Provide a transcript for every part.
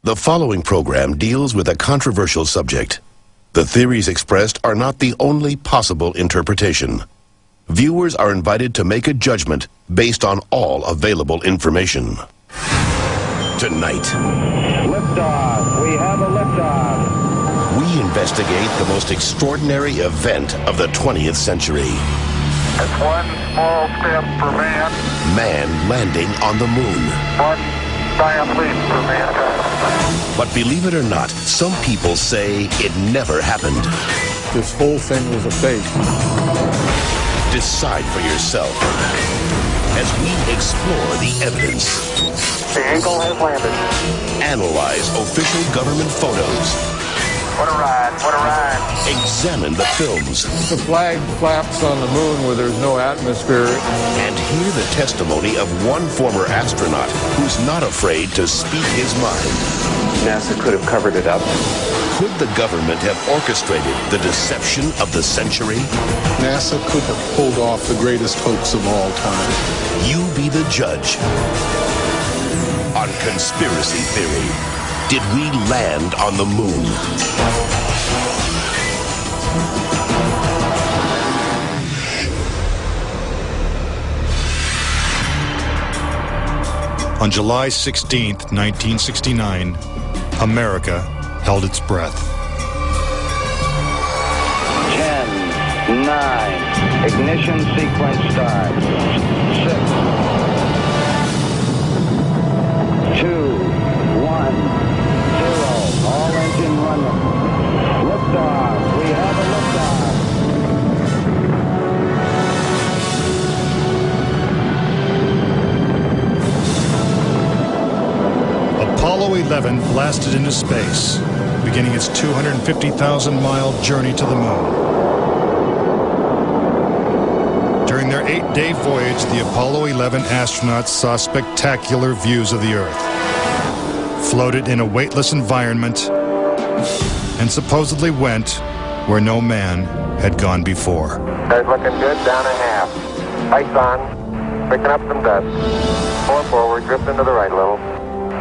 The following program deals with a controversial subject. The theories expressed are not the only possible interpretation. Viewers are invited to make a judgment based on all available information. Tonight, liftoff. We have a liftoff. we investigate the most extraordinary event of the 20th century. It's one small step for man, Man landing on the moon. one giant leap for mankind. But believe it or not, some people say it never happened. This whole thing was a fake. Decide for yourself as we explore the evidence, The Eagle has landed. analyze official government photos, What a ride, what a ride. examine the films, The flag flaps on the moon where there's no atmosphere. and hear the testimony of one former astronaut who's not afraid to speak his mind. NASA could have covered it up. Could the government have orchestrated the deception of the century? NASA could have pulled off the greatest hoax of all time. You be the judge. On Conspiracy Theory, did we land on the moon? On July 16th, 1969, America held its breath. 10, 9, ignition sequence start. 6, 2, 1, 0. All engine running. Liftoff. We have a liftoff. Apollo 11 blasted into space, beginning its 250,000-mile journey to the moon. During their 8-day voyage, the Apollo 11 astronauts saw spectacular views of the Earth, floated in a weightless environment, and supposedly went where no man had gone before. Guys looking good, down a half. Lights on, picking up some dust. 4 forward, drift into the right a little.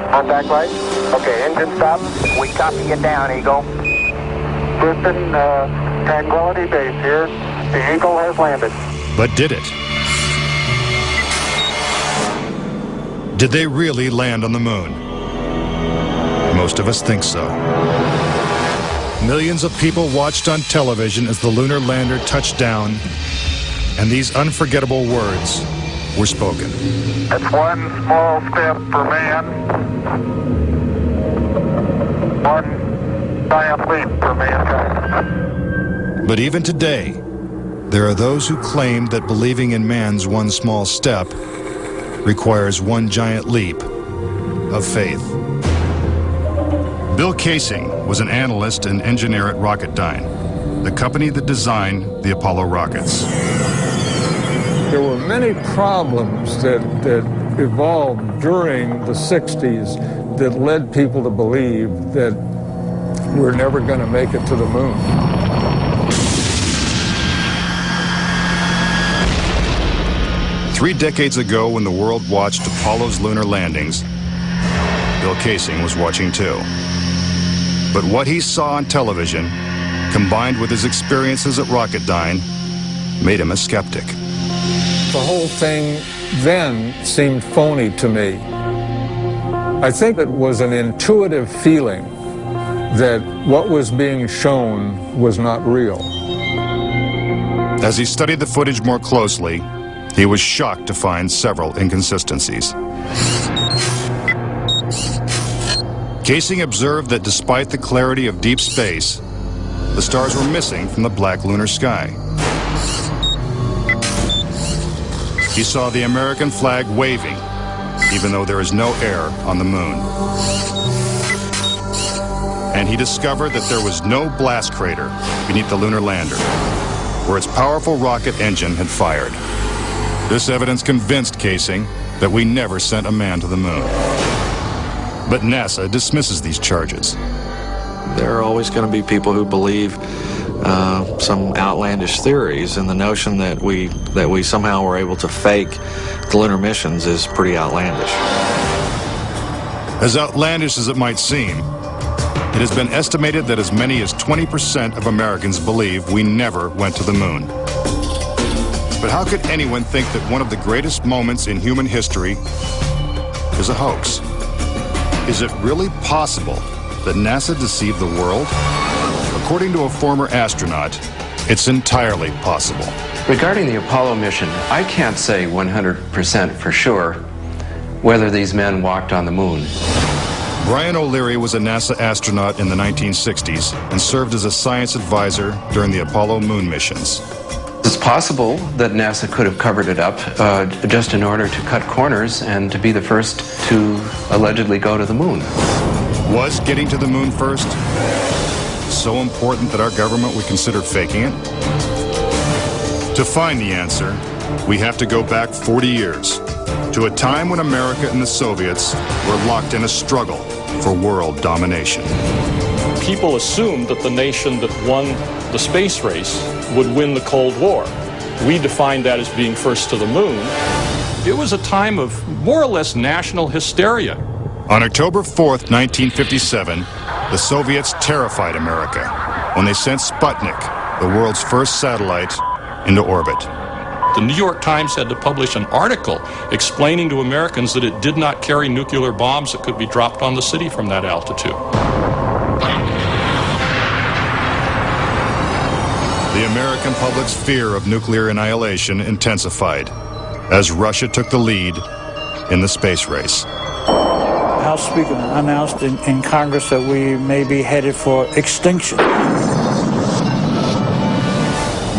Contact light. Okay, engine stop. We copy you down, Eagle. Houston, Tranquility Base here. The Eagle has landed. But did it? Did they really land on the moon? Most of us think so. Millions of people watched on television as the lunar lander touched down, and these unforgettable words were spoken. It's one small step for man, one giant leap for mankind. But even today, there are those who claim that believing in man's one small step requires one giant leap of faith. Bill Casing was an analyst and engineer at Rocketdyne, the company that designed the Apollo rockets. There were many problems that evolved during the 60s that led people to believe that we're never going to make it to the moon. Three decades ago, when the world watched Apollo's lunar landings, Bill Casing was watching too. But what he saw on television, combined with his experiences at Rocketdyne, made him a skeptic. The whole thing then seemed phony to me. I think it was an intuitive feeling that what was being shown was not real. As he studied the footage more closely, he was shocked to find several inconsistencies. Casing observed that despite the clarity of deep space, the stars were missing from the black lunar sky. He saw the American flag waving, even though there is no air on the moon. And he discovered that there was no blast crater beneath the lunar lander, where its powerful rocket engine had fired. This evidence convinced Casing that we never sent a man to the moon. But NASA dismisses these charges. There are always going to be people who believe some outlandish theories, and the notion that we somehow were able to fake the lunar missions is pretty outlandish. As outlandish as it might seem, it has been estimated that as many as 20% of Americans believe we never went to the moon. But how could anyone think that one of the greatest moments in human history is a hoax? Is it really possible that NASA deceived the world? According to a former astronaut, it's entirely possible. Regarding the Apollo mission, I can't say 100% for sure whether these men walked on the moon. Brian O'Leary was a NASA astronaut in the 1960s and served as a science advisor during the Apollo moon missions. It's possible that NASA could have covered it up just in order to cut corners and to be the first to allegedly go to the moon. Was getting to the moon first so important that our government would consider faking it? To find the answer, we have to go back 40 years, to a time when America and the Soviets were locked in a struggle for world domination. People assumed that the nation that won the space race would win the Cold War. We defined that as being first to the moon. It was a time of more or less national hysteria. On October 4th, 1957, the Soviets terrified America when they sent Sputnik, the world's first satellite, into orbit. The New York Times had to publish an article explaining to Americans that it did not carry nuclear bombs that could be dropped on the city from that altitude. The American public's fear of nuclear annihilation intensified as Russia took the lead in the space race. House Speaker announced in Congress that we may be headed for extinction.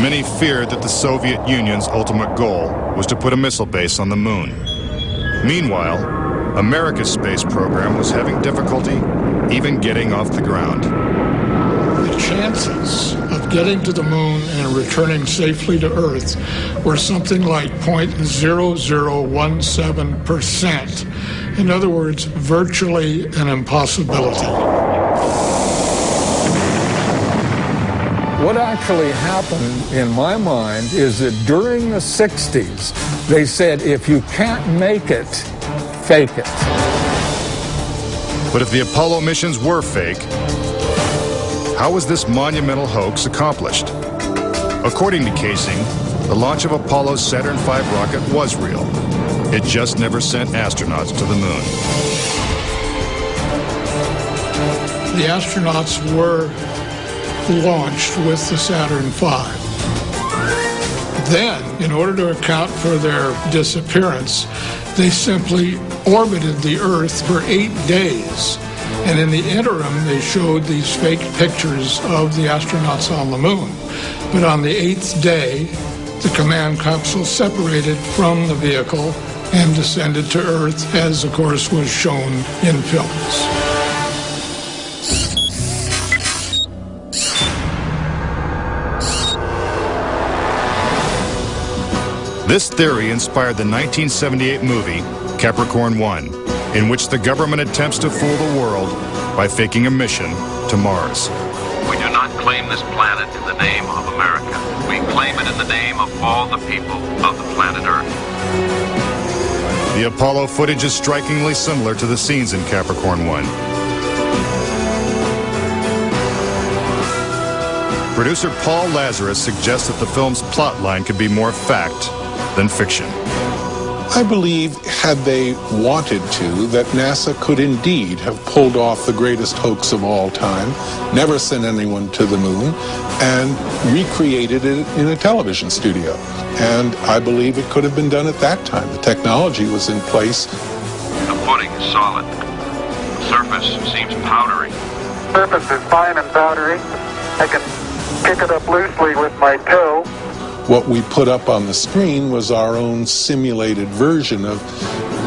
Many feared that the Soviet Union's ultimate goal was to put a missile base on the moon. Meanwhile, America's space program was having difficulty even getting off the ground. The chances of getting to the moon and returning safely to Earth were something like 0.0017%. In other words, virtually an impossibility. What actually happened, in my mind, is that during the 60s, they said, if you can't make it, fake it. But if the Apollo missions were fake, how was this monumental hoax accomplished? According to Casing, the launch of Apollo's Saturn V rocket was real. It just never sent astronauts to the moon. The astronauts were launched with the Saturn V. Then, in order to account for their disappearance, they simply orbited the Earth for 8 days. And in the interim, they showed these fake pictures of the astronauts on the moon. But on the 8th day, the command capsule separated from the vehicle and descended to Earth, as of course was shown in films. This theory inspired the 1978 movie Capricorn 1, in which the government attempts to fool the world by faking a mission to Mars. We do not claim this planet in the name of America. We claim it in the name of all the people of the planet Earth. The Apollo footage is strikingly similar to the scenes in Capricorn 1. Producer Paul Lazarus suggests that the film's plot line could be more fact than fiction. I believe, had they wanted to, that NASA could indeed have pulled off the greatest hoax of all time, never sent anyone to the moon, and recreated it in a television studio. And I believe it could have been done at that time. The technology was in place. The footing is solid. The surface seems powdery. Surface is fine and powdery. I can pick it up loosely with my toe. What we put up on the screen was our own simulated version of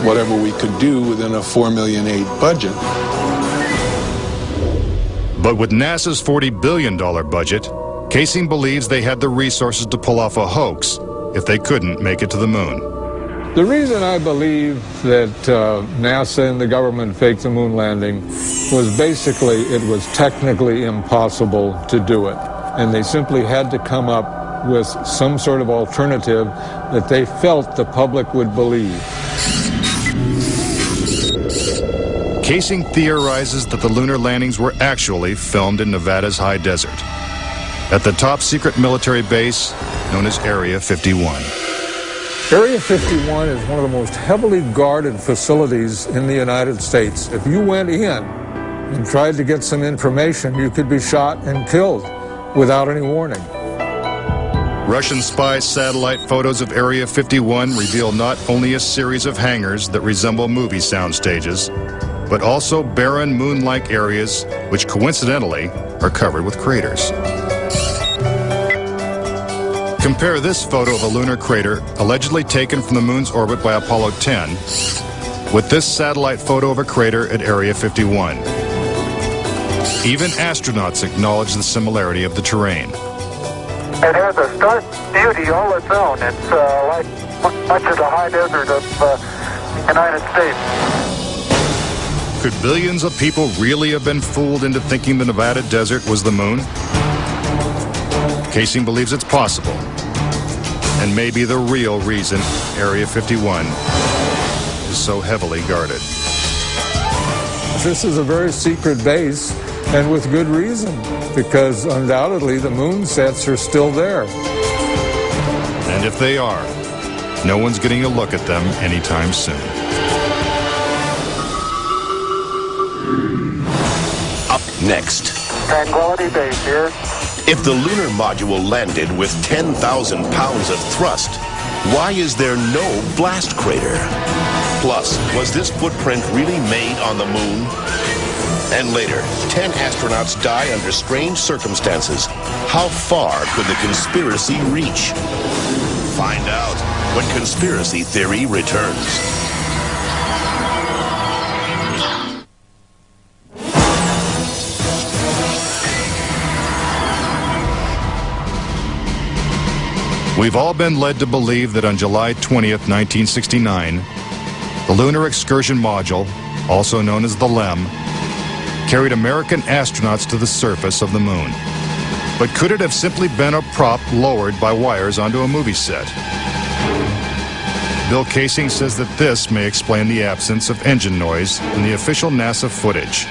whatever we could do within a $4.8 million budget. But with NASA's $40 billion budget, Casing believes they had the resources to pull off a hoax if they couldn't make it to the moon. The reason I believe that NASA and the government faked the moon landing was basically it was technically impossible to do it. And they simply had to come up with some sort of alternative that they felt the public would believe. Casing theorizes that the lunar landings were actually filmed in Nevada's high desert, at the top secret military base known as Area 51. Area 51 is one of the most heavily guarded facilities in the United States. If you went in and tried to get some information, you could be shot and killed without any warning. Russian spy satellite photos of Area 51 reveal not only a series of hangars that resemble movie sound stages, but also barren moon-like areas which coincidentally are covered with craters. Compare this photo of a lunar crater allegedly taken from the moon's orbit by Apollo 10 with this satellite photo of a crater at Area 51. Even astronauts acknowledge the similarity of the terrain. It has a stark beauty all its own. It's like much of the high desert of the United States. Could billions of people really have been fooled into thinking the Nevada desert was the moon? Casing believes it's possible, and may be the real reason Area 51 is so heavily guarded. This is a very secret base, and with good reason, because undoubtedly the moon sets are still there. And if they are, no one's getting a look at them anytime soon. Up next. Tranquility Base here. If the lunar module landed with 10,000 pounds of thrust, why is there no blast crater? Plus, was this footprint really made on the moon? And later, 10 astronauts die under strange circumstances. How far could the conspiracy reach? Find out when Conspiracy Theory returns. We've all been led to believe that on July 20th, 1969, the Lunar Excursion Module, also known as the LEM, carried American astronauts to the surface of the moon. But could it have simply been a prop lowered by wires onto a movie set? Bill Casing says that this may explain the absence of engine noise in the official NASA footage.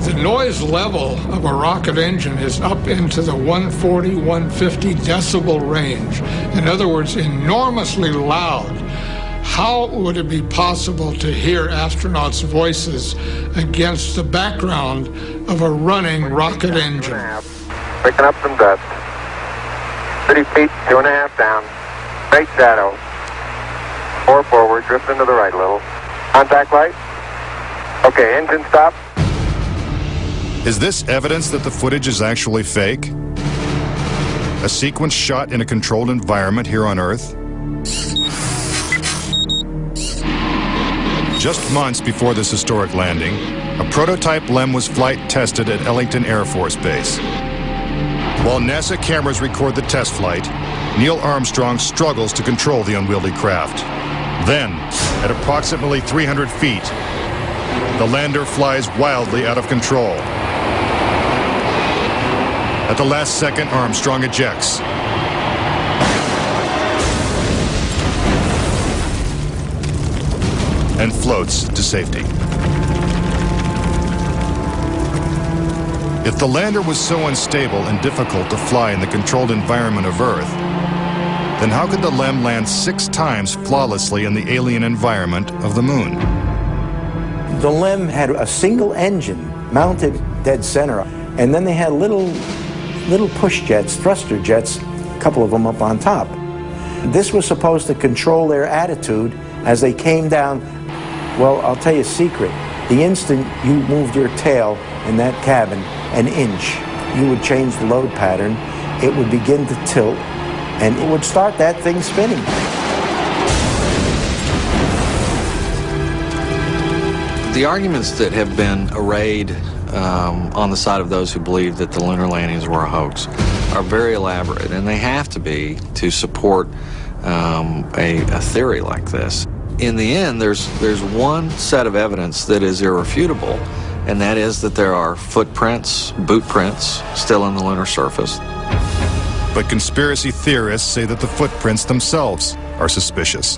The noise level of a rocket engine is up into the 140, 150 decibel range. In other words, enormously loud. How would it be possible to hear astronauts' voices against the background of a running rocket engine? Picking up some dust. 30 feet, 2.5 down. Straight shadow. 4 forward, drift into the right a little. Contact light. Okay, engine stop. Is this evidence that the footage is actually fake? A sequence shot in a controlled environment here on Earth? Just months before this historic landing, a prototype LEM was flight tested at Ellington Air Force Base. While NASA cameras record the test flight, Neil Armstrong struggles to control the unwieldy craft. Then, at approximately 300 feet, the lander flies wildly out of control. At the last second, Armstrong ejects. And floats to safety. If the lander was so unstable and difficult to fly in the controlled environment of Earth, then how could the LEM land 6 times flawlessly in the alien environment of the moon? The LEM had a single engine mounted dead center, and then they had little push jets, thruster jets, a couple of them up on top. This was supposed to control their attitude as they came down. Well, I'll tell you a secret. The instant you moved your tail in that cabin an inch, you would change the load pattern, it would begin to tilt, and it would start that thing spinning. The arguments that have been arrayed on the side of those who believe that the lunar landings were a hoax are very elaborate, and they have to be to support a theory like this. In the end, there's one set of evidence that is irrefutable, and that is that there are footprints, boot prints, still on the lunar surface. But conspiracy theorists say that the footprints themselves are suspicious.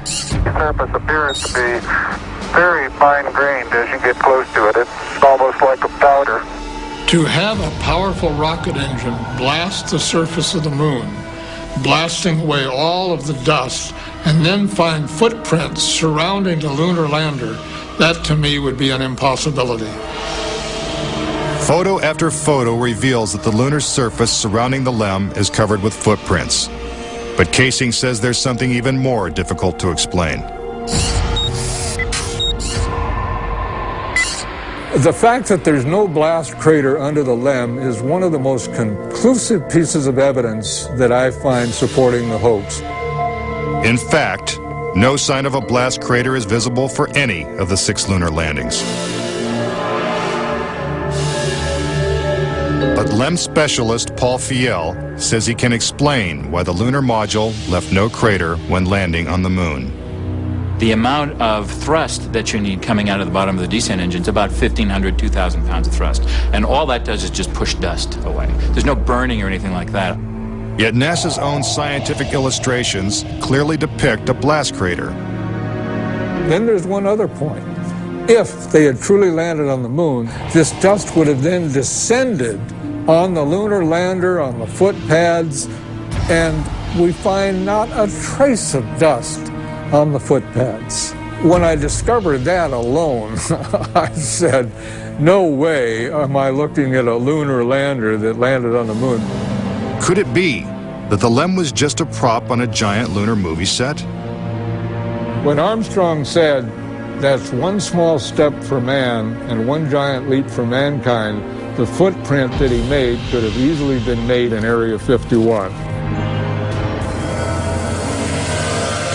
The surface appears to be very fine-grained as you get close to it. It's almost like a powder. To have a powerful rocket engine blast the surface of the moon, blasting away all of the dust, and then find footprints surrounding the lunar lander, that to me would be an impossibility. Photo after photo reveals that the lunar surface surrounding the LEM is covered with footprints. But Casing says there's something even more difficult to explain. The fact that there's no blast crater under the LEM is one of the most conclusive pieces of evidence that I find supporting the hoax. In fact, no sign of a blast crater is visible for any of the 6 lunar landings. But LEM specialist Paul Fiel says he can explain why the lunar module left no crater when landing on the moon. The amount of thrust that you need coming out of the bottom of the descent engine is about 1,500, 2,000 pounds of thrust. And all that does is just push dust away. There's no burning or anything like that. Yet NASA's own scientific illustrations clearly depict a blast crater. Then there's one other point. If they had truly landed on the moon, this dust would have then descended on the lunar lander, on the foot pads, and we find not a trace of dust on the foot pads. When I discovered that alone, I said, no way am I looking at a lunar lander that landed on the moon. Could it be that the LEM was just a prop on a giant lunar movie set? When Armstrong said, that's one small step for man and one giant leap for mankind, the footprint that he made could have easily been made in Area 51.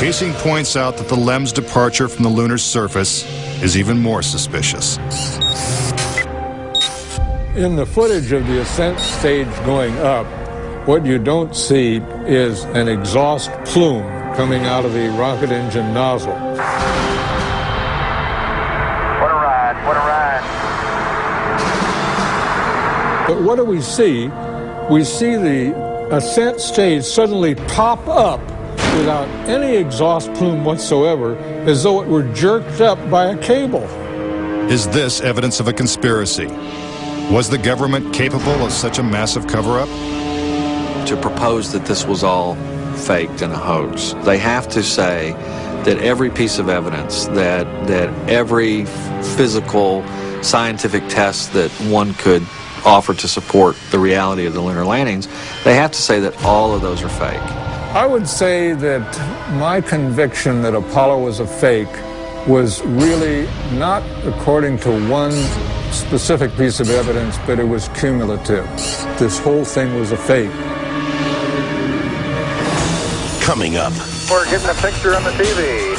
Casing points out that the LEM's departure from the lunar surface is even more suspicious. In the footage of the ascent stage going up, what you don't see is an exhaust plume coming out of the rocket engine nozzle. What a ride, what a ride. But what do we see? We see the ascent stage suddenly pop up without any exhaust plume whatsoever, as though it were jerked up by a cable. Is this evidence of a conspiracy? Was the government capable of such a massive cover-up? To propose that this was all faked and a hoax, they have to say that every piece of evidence, that every physical scientific test that one could offer to support the reality of the lunar landings, they have to say that all of those are fake. I would say that my conviction that Apollo was a fake was really not according to one specific piece of evidence, but it was cumulative. This whole thing was a fake. Coming up. We're getting a picture on the TV.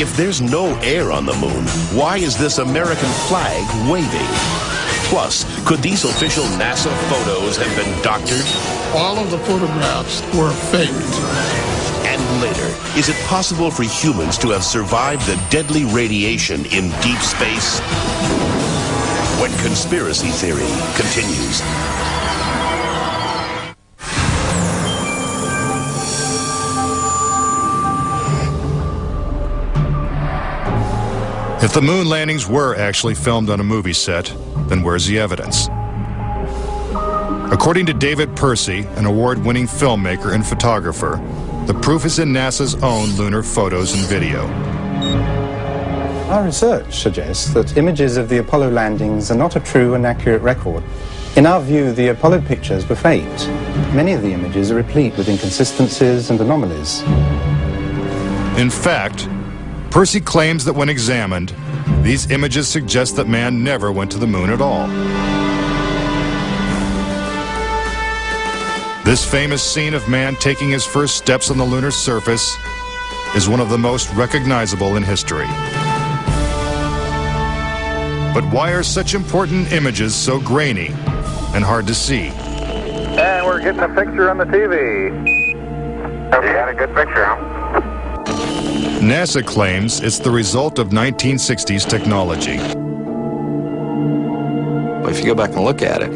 If there's no air on the moon, why is this American flag waving? Plus, could these official NASA photos have been doctored? All of the photographs were faked. And later, is it possible for humans to have survived the deadly radiation in deep space? When conspiracy theory continues. If the moon landings were actually filmed on a movie set, then where's the evidence? According to David Percy, an award-winning filmmaker and photographer, the proof is in NASA's own lunar photos and video. Our research suggests that images of the Apollo landings are not a true and accurate record. In our view, the Apollo pictures were faked. Many of the images are replete with inconsistencies and anomalies. In fact, Percy claims that when examined, these images suggest that man never went to the moon at all. This famous scene of man taking his first steps on the lunar surface is one of the most recognizable in history. But why are such important images so grainy and hard to see? And we're getting a picture on the TV. You got a good picture, huh? NASA claims it's the result of 1960s technology. If you go back and look at it,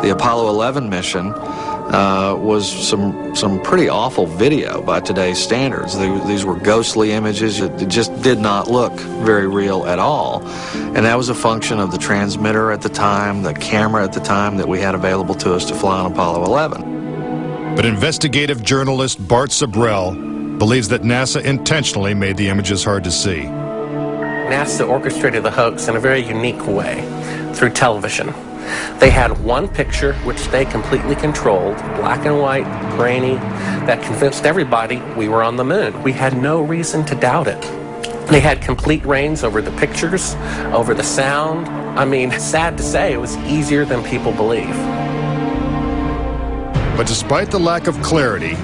The Apollo 11 mission was some pretty awful video by today's standards. These were ghostly images. It just did not look very real at all. And that was a function of the transmitter at the time, the camera at the time that we had available to us to fly on Apollo 11. But investigative journalist Bart Sabrell believes that NASA intentionally made the images hard to see. NASA orchestrated the hoax in a very unique way through television. They had one picture which they completely controlled, black and white, grainy, that convinced everybody we were on the moon. We had no reason to doubt it. They had complete reins over the pictures, over the sound. I mean, sad to say, it was easier than people believe. But despite the lack of clarity,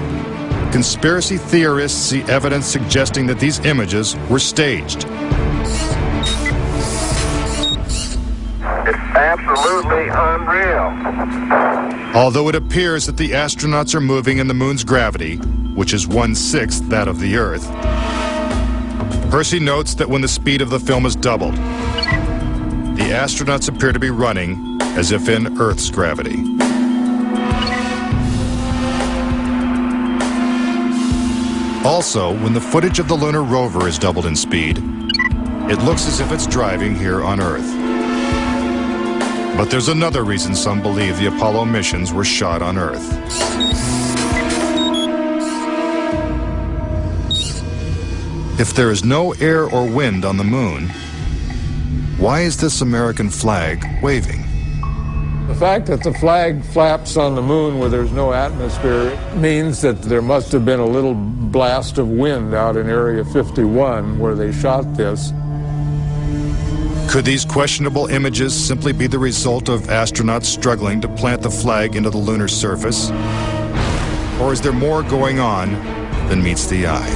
conspiracy theorists see evidence suggesting that these images were staged. Absolutely unreal. Although it appears that the astronauts are moving in the moon's gravity, which is 1/6 that of the Earth, Percy notes that when the speed of the film is doubled, the astronauts appear to be running as if in Earth's gravity. Also, when the footage of the lunar rover is doubled in speed, it looks as if it's driving here on Earth. But there's another reason some believe the Apollo missions were shot on Earth. If there is no air or wind on the moon, why is this American flag waving? The fact that the flag flaps on the moon where there's no atmosphere means that there must have been a little blast of wind out in Area 51 where they shot this. Could these questionable images simply be the result of astronauts struggling to plant the flag into the lunar surface? Or is there more going on than meets the eye?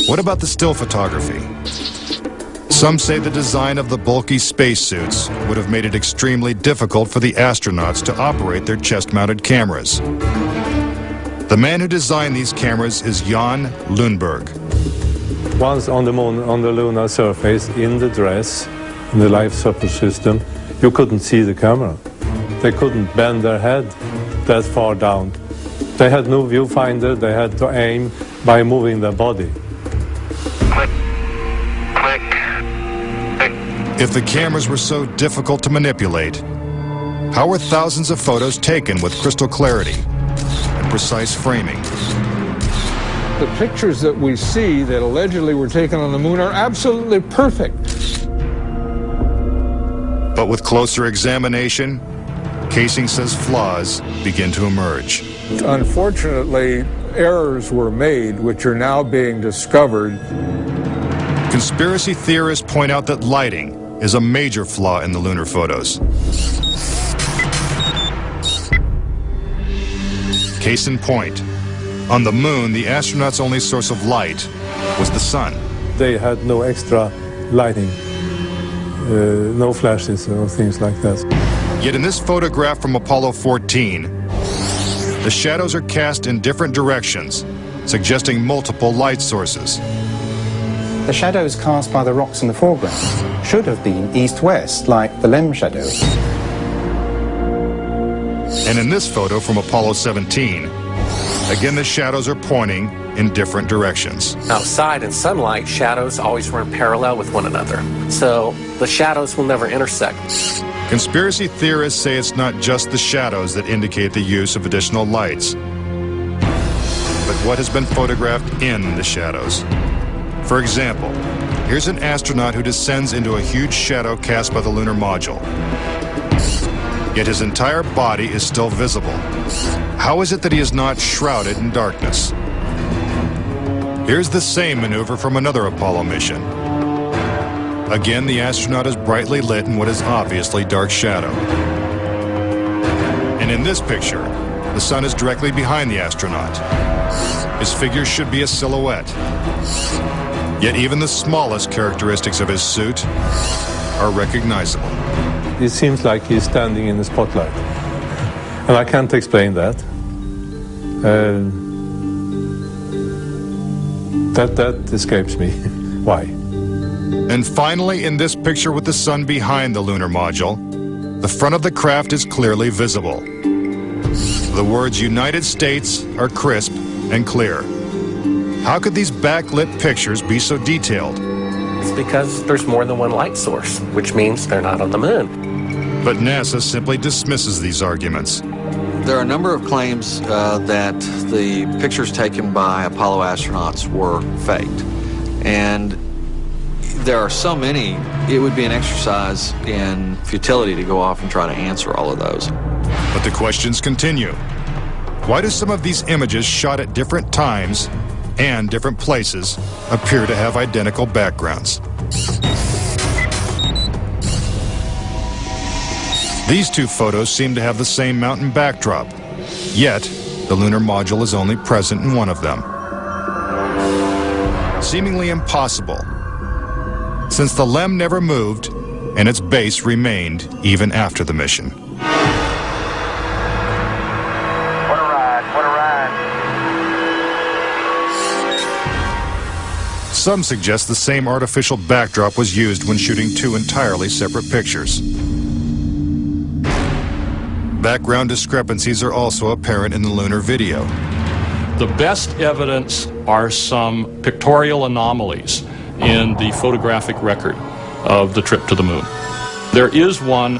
What about the still photography? Some say the design of the bulky spacesuits would have made it extremely difficult for the astronauts to operate their chest-mounted cameras. The man who designed these cameras is Jan Lundberg. Once on the moon, on the lunar surface, in the dress, in the life support system, you couldn't see the camera. They couldn't bend their head that far down. They had no viewfinder, they had to aim by moving their body. If the cameras were so difficult to manipulate, how were thousands of photos taken with crystal clarity and precise framing? The pictures that we see that allegedly were taken on the moon are absolutely perfect. But with closer examination, Casing says flaws begin to emerge. Unfortunately, errors were made which are now being discovered. Conspiracy theorists point out that lighting is a major flaw in the lunar photos. Case in point, on the moon, the astronauts' only source of light was the sun. They had no extra lighting, no flashes or things like that. Yet in this photograph from Apollo 14, the shadows are cast in different directions, suggesting multiple light sources. The shadows cast by the rocks in the foreground should have been east-west, like the LEM shadow. And in this photo from Apollo 17, again the shadows are pointing in different directions. Outside in sunlight, shadows always run parallel with one another. So the shadows will never intersect. Conspiracy theorists say it's not just the shadows that indicate the use of additional lights, but what has been photographed in the shadows. For example, here's an astronaut who descends into a huge shadow cast by the lunar module. Yet his entire body is still visible. How is it that he is not shrouded in darkness? Here's the same maneuver from another Apollo mission. Again, the astronaut is brightly lit in what is obviously dark shadow. And in this picture, the sun is directly behind the astronaut. His figure should be a silhouette. Yet even the smallest characteristics of his suit are recognizable. It seems like he's standing in the spotlight. And I can't explain that. That escapes me. Why? And finally, in this picture with the sun behind the lunar module, the front of the craft is clearly visible. The words United States are crisp and clear. How could these backlit pictures be so detailed? It's because there's more than one light source, which means they're not on the moon. But NASA simply dismisses these arguments. There are a number of claims that the pictures taken by Apollo astronauts were faked. And there are so many, it would be an exercise in futility to go off and try to answer all of those. But the questions continue. Why do some of these images shot at different times and different places appear to have identical backgrounds? These two photos seem to have the same mountain backdrop, yet the lunar module is only present in one of them. Seemingly impossible, since the LEM never moved and its base remained even after the mission. What a ride, what a ride. Some suggest the same artificial backdrop was used when shooting two entirely separate pictures. Background discrepancies are also apparent in the lunar video. The best evidence are some pictorial anomalies in the photographic record of the trip to the moon. There is one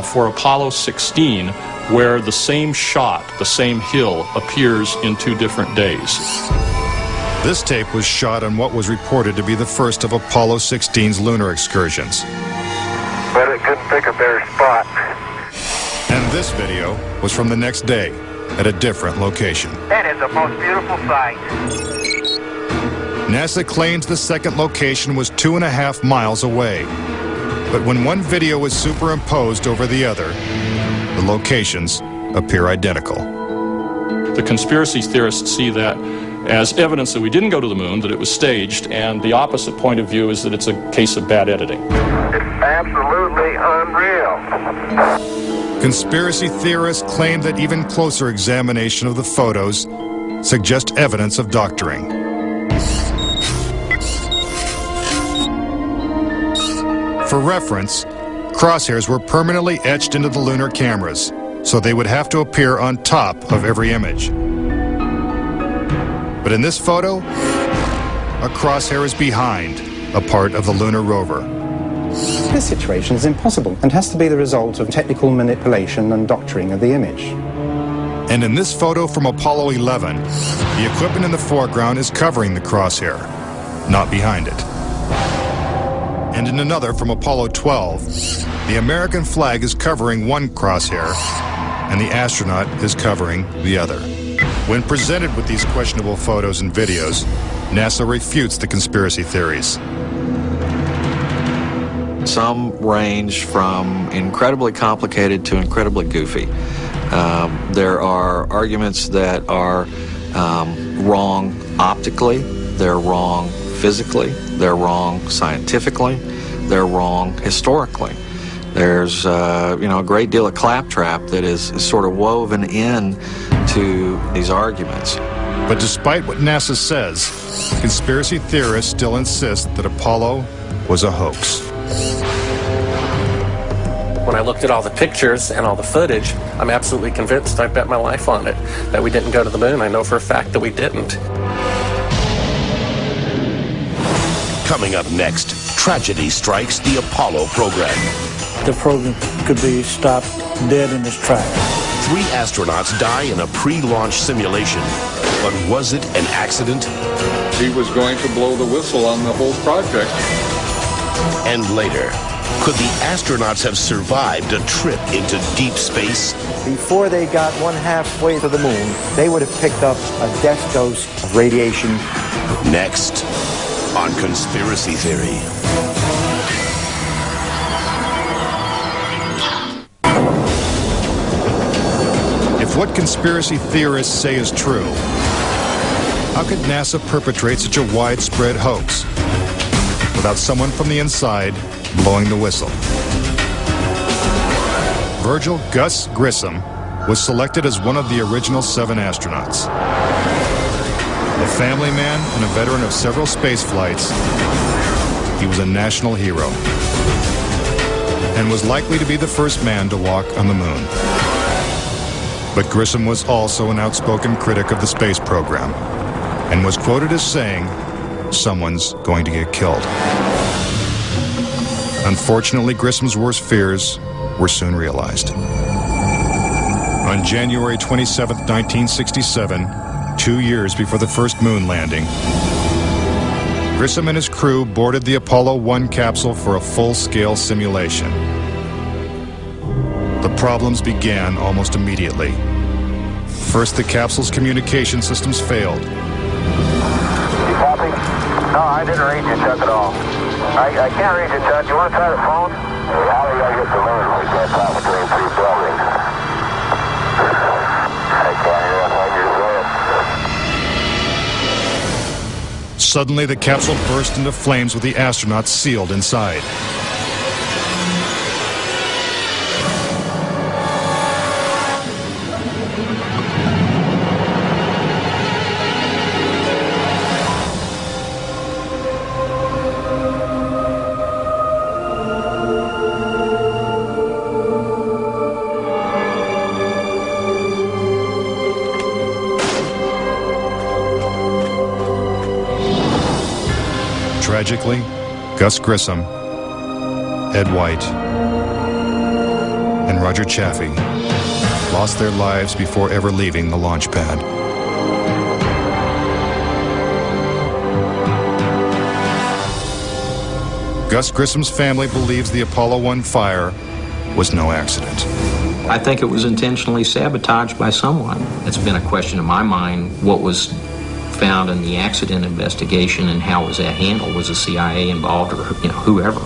for Apollo 16 where the same shot, the same hill, appears in 2 different days. This tape was shot on what was reported to be the first of Apollo 16's lunar excursions. But it couldn't pick a better spot. And this video was from the next day at a different location. That is the most beautiful sight. NASA claims the second location was 2.5 miles away. But when one video was superimposed over the other, the locations appear identical. The conspiracy theorists see that as evidence that we didn't go to the moon, that it was staged, and the opposite point of view is that it's a case of bad editing. It's absolutely unreal. Conspiracy theorists claim that even closer examination of the photos suggest evidence of doctoring. For reference, crosshairs were permanently etched into the lunar cameras, so they would have to appear on top of every image. But in this photo, a crosshair is behind a part of the lunar rover. This situation is impossible and has to be the result of technical manipulation and doctoring of the image. And in this photo from Apollo 11, the equipment in the foreground is covering the crosshair, not behind it. And in another from Apollo 12, the American flag is covering one crosshair and the astronaut is covering the other. When presented with these questionable photos and videos, NASA refutes the conspiracy theories. Some range from incredibly complicated to incredibly goofy. There are arguments that are wrong optically, they're wrong physically, they're wrong scientifically, they're wrong historically. There's a great deal of claptrap that is sort of woven in to these arguments. But despite what NASA says, conspiracy theorists still insist that Apollo was a hoax. When I looked at all the pictures and all the footage, I'm absolutely convinced, I bet my life on it, that we didn't go to the moon. I know for a fact that we didn't. Coming up next, tragedy strikes the Apollo program. The program could be stopped dead in its tracks. 3 astronauts die in a pre-launch simulation. But was it an accident? He was going to blow the whistle on the whole project. And later, could the astronauts have survived a trip into deep space? Before they got 1/2 to the moon, they would have picked up a death dose of radiation. Next, on Conspiracy Theory. If what conspiracy theorists say is true, how could NASA perpetrate such a widespread hoax without someone from the inside blowing the whistle? Virgil Gus Grissom was selected as one of the original 7 astronauts. A family man and a veteran of several space flights, he was a national hero and was likely to be the first man to walk on the moon. But Grissom was also an outspoken critic of the space program and was quoted as saying, "Someone's going to get killed." Unfortunately, Grissom's worst fears were soon realized. On January 27, 1967, 2 years before the first moon landing, Grissom and his crew boarded the Apollo 1 capsule for a full-scale simulation. The problems began almost immediately. First, the capsule's communication systems failed. You copy? No, I didn't read you, Chuck, at all. I can't read you, Chuck. You want to try the phone? How do I get the moon? We can't talk between 3 buildings. I can't hear a thing you're saying. Suddenly, the capsule burst into flames with the astronauts sealed inside. Tragically, Gus Grissom, Ed White, and Roger Chaffee lost their lives before ever leaving the launch pad. Gus Grissom's family believes the Apollo 1 fire was no accident. I think it was intentionally sabotaged by someone. It's been a question in my mind, what was found in the accident investigation and how was that handled? Was the CIA involved or whoever?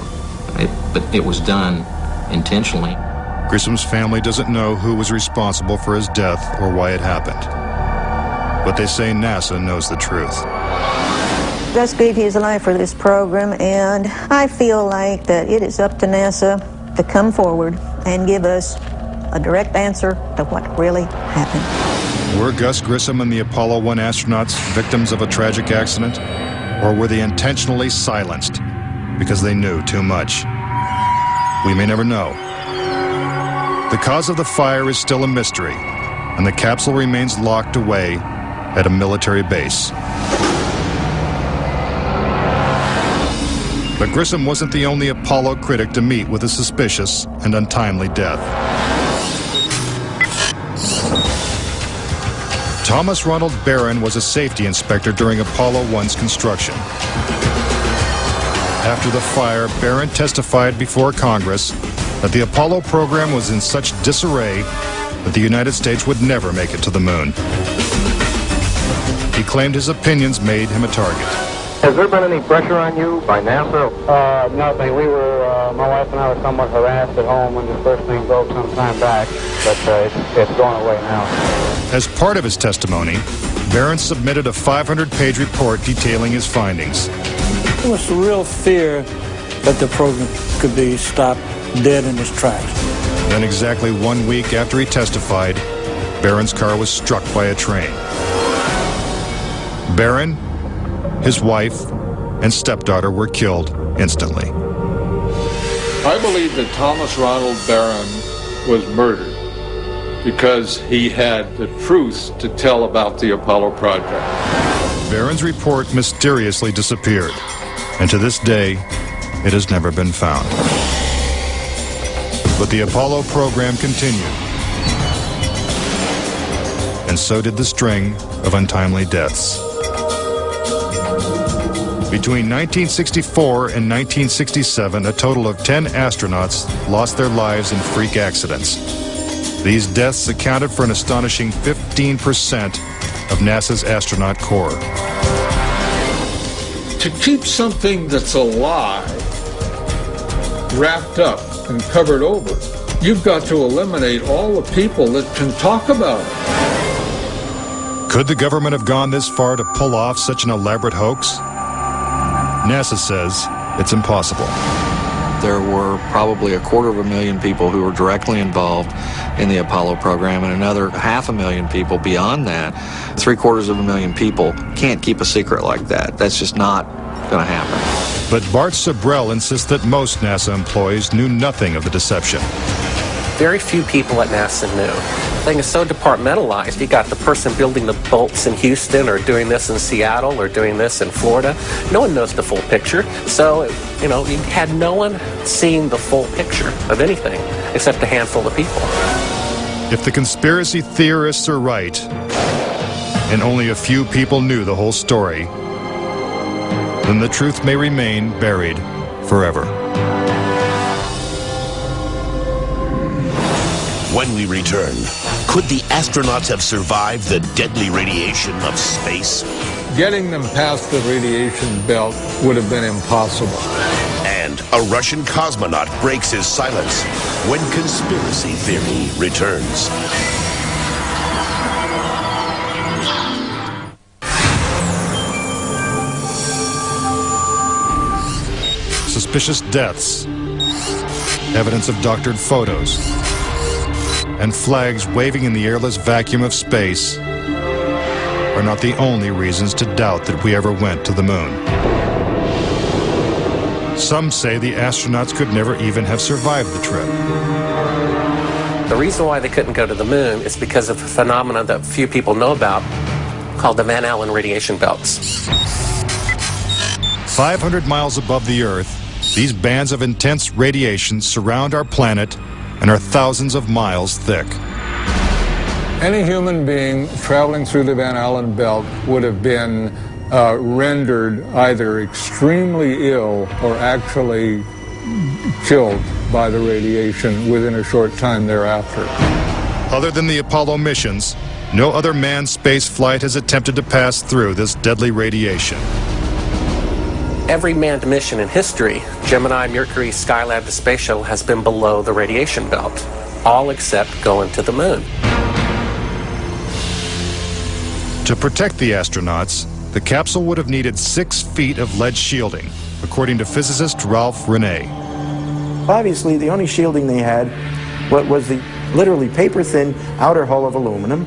But it was done intentionally. Grissom's family doesn't know who was responsible for his death or why it happened. But they say NASA knows the truth. Gus gave his life for this program, and I feel like that it is up to NASA to come forward and give us a direct answer to what really happened. Were Gus Grissom and the Apollo 1 astronauts victims of a tragic accident? Or were they intentionally silenced because they knew too much? We may never know. The cause of the fire is still a mystery, and the capsule remains locked away at a military base. But Grissom wasn't the only Apollo critic to meet with a suspicious and untimely death. Thomas Ronald Barron was a safety inspector during Apollo 1's construction. After the fire, Barron testified before Congress that the Apollo program was in such disarray that the United States would never make it to the moon. He claimed his opinions made him a target. Has there been any pressure on you by NASA? Nothing. We were, my wife and I were somewhat harassed at home when the first thing broke some time back, but it's going away now. As part of his testimony, Barron submitted a 500-page report detailing his findings. There was a real fear that the program could be stopped dead in its tracks. Then exactly 1 week after he testified, Barron's car was struck by a train. Barron, his wife, and stepdaughter were killed instantly. I believe that Thomas Ronald Barron was murdered because he had the truth to tell about the Apollo project. Barron's report mysteriously disappeared, and to this day, it has never been found. But the Apollo program continued, and so did the string of untimely deaths. Between 1964 and 1967, a total of 10 astronauts lost their lives in freak accidents. These deaths accounted for an astonishing 15% of NASA's astronaut corps. To keep something that's a lie wrapped up and covered over, you've got to eliminate all the people that can talk about it. Could the government have gone this far to pull off such an elaborate hoax? NASA says it's impossible. There were probably 250,000 people who were directly involved in the Apollo program, and another 500,000 people beyond that. 750,000 people can't keep a secret like that. That's just not going to happen. But Bart Sabrell insists that most NASA employees knew nothing of the deception. Very few people at NASA knew. The thing is so departmentalized. You got the person building the bolts in Houston, or doing this in Seattle, or doing this in Florida. No one knows the full picture. So, you know, you had no one seeing the full picture of anything except a handful of people. If the conspiracy theorists are right, and only a few people knew the whole story, then the truth may remain buried forever. When we return, could the astronauts have survived the deadly radiation of space? Getting them past the radiation belt would have been impossible. And a Russian cosmonaut breaks his silence when conspiracy theory returns. Suspicious deaths, evidence of doctored photos, and flags waving in the airless vacuum of space are not the only reasons to doubt that we ever went to the moon. Some say the astronauts could never even have survived the trip. The reason why they couldn't go to the moon is because of a phenomenon that few people know about called the Van Allen radiation belts. 500 miles above the Earth, these bands of intense radiation surround our planet and are thousands of miles thick. Any human being traveling through the Van Allen belt would have been rendered either extremely ill or actually killed by the radiation within a short time thereafter. Other than the Apollo missions, no other manned space flight has attempted to pass through this deadly radiation. Every manned mission in history, Gemini, Mercury, Skylab, the Space Shuttle, has been below the radiation belt, all except going to the moon. To protect the astronauts, the capsule would have needed 6 feet of lead shielding, according to physicist Ralph Rene. Obviously, the only shielding they had was the literally paper-thin outer hull of aluminum,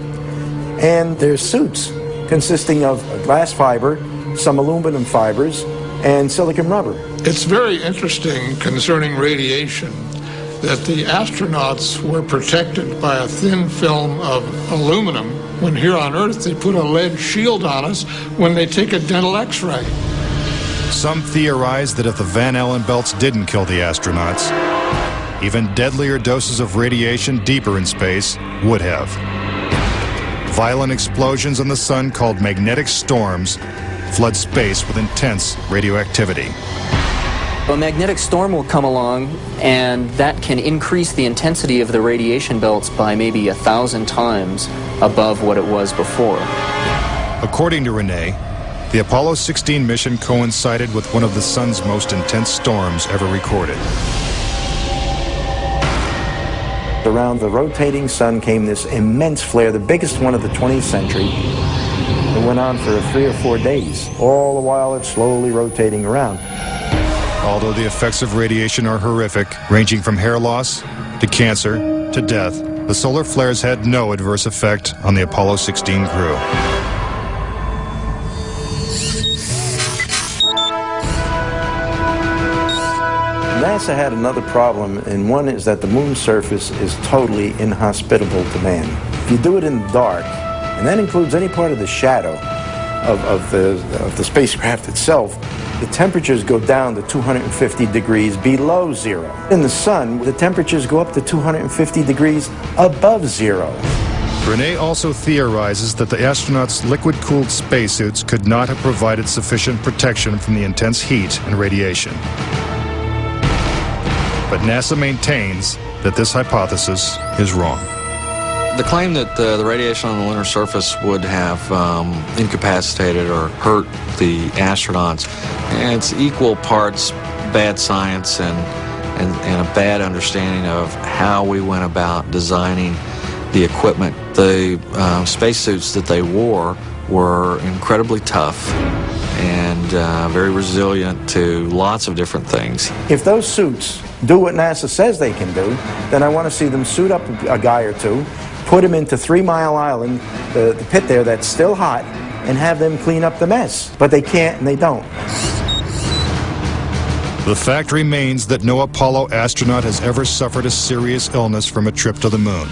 and their suits consisting of glass fiber, some aluminum fibers, and silicon rubber. It's very interesting concerning radiation that the astronauts were protected by a thin film of aluminum when here on Earth they put a lead shield on us when they take a dental x-ray. Some theorize that if the Van Allen belts didn't kill the astronauts, even deadlier doses of radiation deeper in space would have. Violent explosions on the sun called magnetic storms flood space with intense radioactivity. A magnetic storm will come along, and that can increase the intensity of the radiation belts by maybe 1,000 times above what it was before. According to Rene, the Apollo 16 mission coincided with one of the sun's most intense storms ever recorded. Around the rotating sun came this immense flare, the biggest one of the 20th century. It went on for 3 or 4 days, all the while it's slowly rotating around. Although the effects of radiation are horrific, ranging from hair loss to cancer to death, the solar flares had no adverse effect on the Apollo 16 crew. NASA had another problem, and one is that the moon's surface is totally inhospitable to man. If you do it in the dark, and that includes any part of the shadow of the spacecraft itself, the temperatures go down to 250 degrees below zero. In the sun, the temperatures go up to 250 degrees above zero. Rene also theorizes that the astronauts' liquid-cooled spacesuits could not have provided sufficient protection from the intense heat and radiation. But NASA maintains that this hypothesis is wrong. The claim that the radiation on the lunar surface would have incapacitated or hurt the astronauts, it's equal parts bad science and a bad understanding of how we went about designing the equipment. The spacesuits that they wore were incredibly tough and very resilient to lots of different things. If those suits do what NASA says they can do, then I want to see them suit up a guy or two, put him into 3 Mile Island, the pit there that's still hot, and have them clean up the mess. But they can't and they don't. The fact remains that no Apollo astronaut has ever suffered a serious illness from a trip to the moon.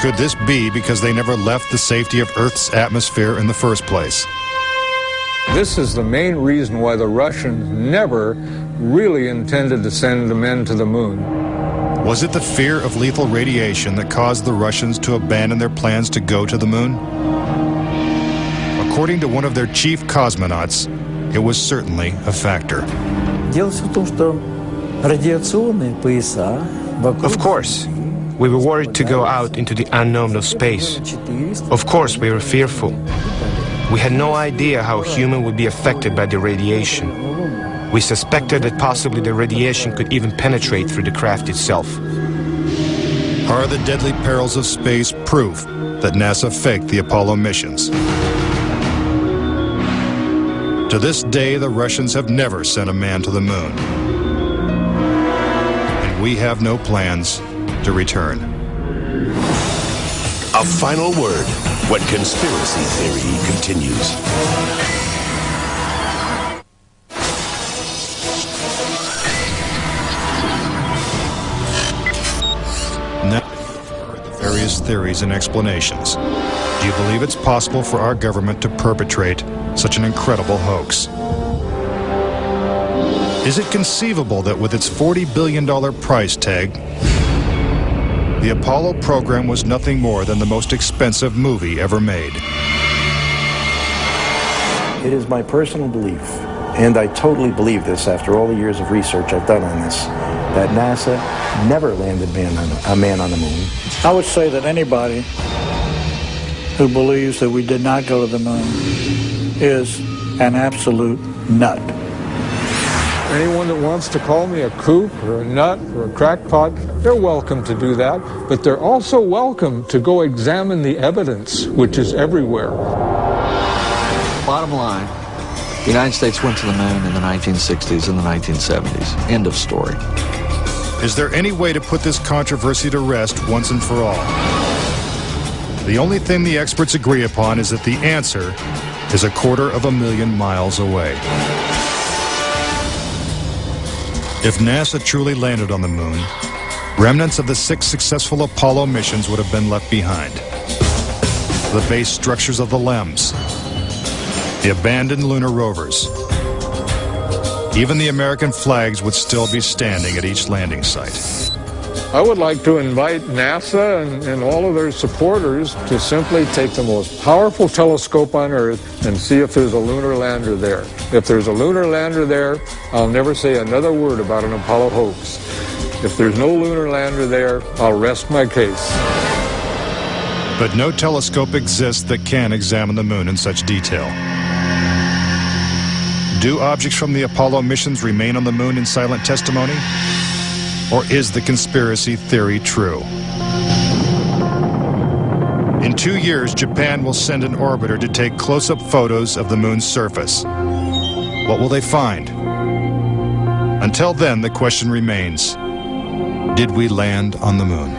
Could this be because they never left the safety of Earth's atmosphere in the first place? This is the main reason why the Russians never really intended to send the men to the moon. Was it the fear of lethal radiation that caused the Russians to abandon their plans to go to the moon? According to one of their chief cosmonauts, it was certainly a factor. Of course, we were worried to go out into the unknown of space. Of course, we were fearful. We had no idea how human would be affected by the radiation. We suspected that possibly the radiation could even penetrate through the craft itself. Are the deadly perils of space proof that NASA faked the Apollo missions? To this day, the Russians have never sent a man to the moon. And we have no plans to return. A final word when conspiracy theory continues. Now, the various theories and explanations. Do you believe it's possible for our government to perpetrate such an incredible hoax? Is it conceivable that with its $40 billion price tag, the Apollo program was nothing more than the most expensive movie ever made? It is my personal belief, and I totally believe this after all the years of research I've done on this, that NASA never landed a man on the moon. I would say that anybody who believes that we did not go to the moon is an absolute nut. Anyone that wants to call me a kook or a nut or a crackpot, they're welcome to do that, but they're also welcome to go examine the evidence, which is everywhere. Bottom line, the United States went to the moon in the 1960s and the 1970s. End of story. Is there any way to put this controversy to rest once and for all? The only thing the experts agree upon is that the answer is 250,000 miles away. If NASA truly landed on the moon, remnants of the 6 successful Apollo missions would have been left behind. The base structures of the LEMs, the abandoned lunar rovers. Even the American flags would still be standing at each landing site. I would like to invite NASA and all of their supporters to simply take the most powerful telescope on Earth and see if there's a lunar lander there. If there's a lunar lander there, I'll never say another word about an Apollo hoax. If there's no lunar lander there, I'll rest my case. But no telescope exists that can examine the moon in such detail. Do objects from the Apollo missions remain on the moon in silent testimony? Or is the conspiracy theory true? In 2 years, Japan will send an orbiter to take close-up photos of the moon's surface. What will they find? Until then, the question remains, did we land on the moon?